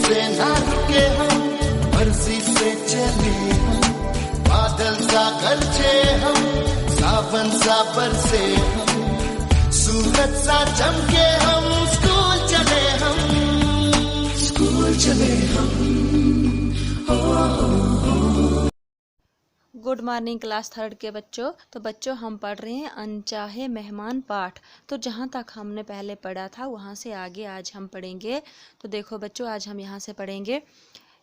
से ना रुके हम, मर्जी से चले हम, बादल सा गरजे हम, सावन सा बरसे हम, सूरज सा चमके हम, स्कूल चले हम, स्कूल चले हम। गुड मॉर्निंग क्लास थर्ड के बच्चों। तो बच्चों हम पढ़ रहे हैं अनचाहे मेहमान पाठ। तो जहाँ तक हमने पहले पढ़ा था वहाँ से आगे आज हम पढ़ेंगे। तो देखो बच्चों, आज हम यहाँ से पढ़ेंगे।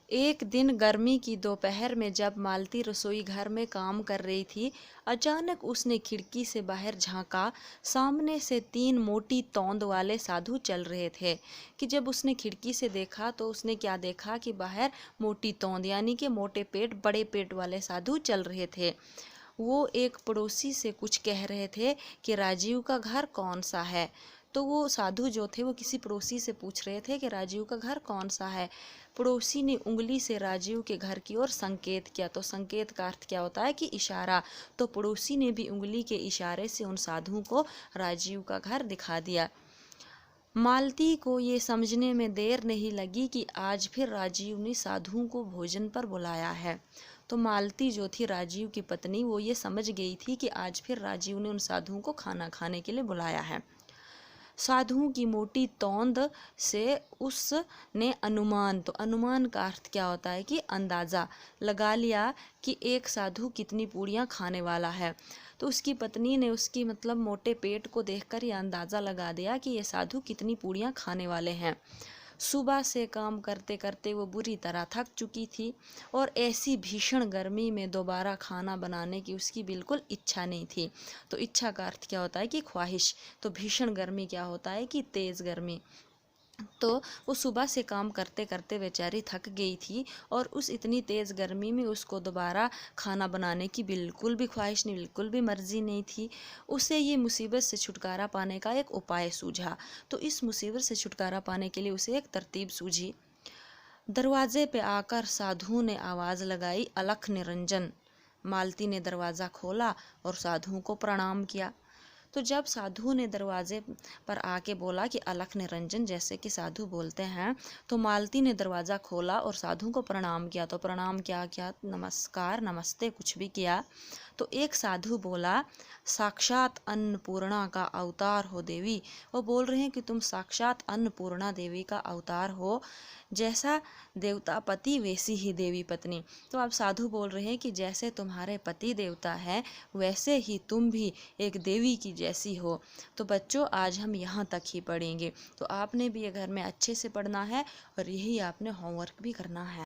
एक दिन गर्मी की दोपहर में जब मालती रसोई घर में काम कर रही थी, अचानक उसने खिड़की से बाहर झांका। सामने से 3 मोटी तौंद वाले साधु चल रहे थे। कि जब उसने खिड़की से देखा तो उसने क्या देखा कि बाहर मोटी तौंद यानी कि मोटे पेट बड़े पेट वाले साधु चल रहे थे। वो एक पड़ोसी से कुछ कह रहे थे कि राजीव का घर कौन सा है। तो वो साधु जो थे वो किसी पड़ोसी से पूछ रहे थे कि राजीव का घर कौन सा है। पड़ोसी ने उंगली से राजीव के घर की ओर संकेत किया। तो संकेत का अर्थ क्या होता है कि इशारा। तो पड़ोसी ने भी उंगली के इशारे से उन साधुओं को राजीव का घर दिखा दिया। मालती को ये समझने में देर नहीं लगी कि आज फिर राजीव ने साधुओं को भोजन पर बुलाया है। तो मालती जो थी राजीव की पत्नी, वो ये समझ गई थी कि आज फिर राजीव ने उन साधुओं को खाना खाने के लिए बुलाया है। साधुओं की मोटी तौंद से उसने अनुमान, तो अनुमान का अर्थ क्या होता है कि अंदाज़ा लगा लिया कि एक साधु कितनी पूड़ियाँ खाने वाला है। तो उसकी पत्नी ने उसकी मतलब मोटे पेट को देखकर ये अंदाज़ा लगा दिया कि ये साधु कितनी पूड़ियाँ खाने वाले हैं। सुबह से काम करते करते वो बुरी तरह थक चुकी थी और ऐसी भीषण गर्मी में दोबारा खाना बनाने की उसकी बिल्कुल इच्छा नहीं थी। तो इच्छा का अर्थ क्या होता है कि ख्वाहिश। तो भीषण गर्मी क्या होता है कि तेज़ गर्मी। तो वो सुबह से काम करते करते बेचारी थक गई थी और उस इतनी तेज़ गर्मी में उसको दोबारा खाना बनाने की बिल्कुल भी ख्वाहिश नहीं, बिल्कुल भी मर्जी नहीं थी। उसे ये मुसीबत से छुटकारा पाने का एक उपाय सूझा। तो इस मुसीबत से छुटकारा पाने के लिए उसे एक तरतीब सूझी। दरवाजे पे आकर साधुओं ने आवाज़ लगाई, अलख निरंजन। मालती ने दरवाज़ा खोला और साधुओं को प्रणाम किया। तो जब साधु ने दरवाजे पर आके बोला कि अलख निरंजन, जैसे कि साधु बोलते हैं, तो मालती ने दरवाज़ा खोला और साधु को प्रणाम किया। तो प्रणाम क्या किया, नमस्कार नमस्ते कुछ भी किया। तो एक साधु बोला, साक्षात अन्नपूर्णा का अवतार हो देवी। वो बोल रहे हैं कि तुम साक्षात अन्नपूर्णा देवी का अवतार हो, जैसा देवता पति वैसी ही देवी पत्नी। तो अब साधु बोल रहे हैं कि जैसे तुम्हारे पति देवता है वैसे ही तुम भी एक देवी की जैसी हो। तो बच्चों आज हम यहाँ तक ही पढ़ेंगे। तो आपने भी ये घर में अच्छे से पढ़ना है और यही आपने होमवर्क भी करना है।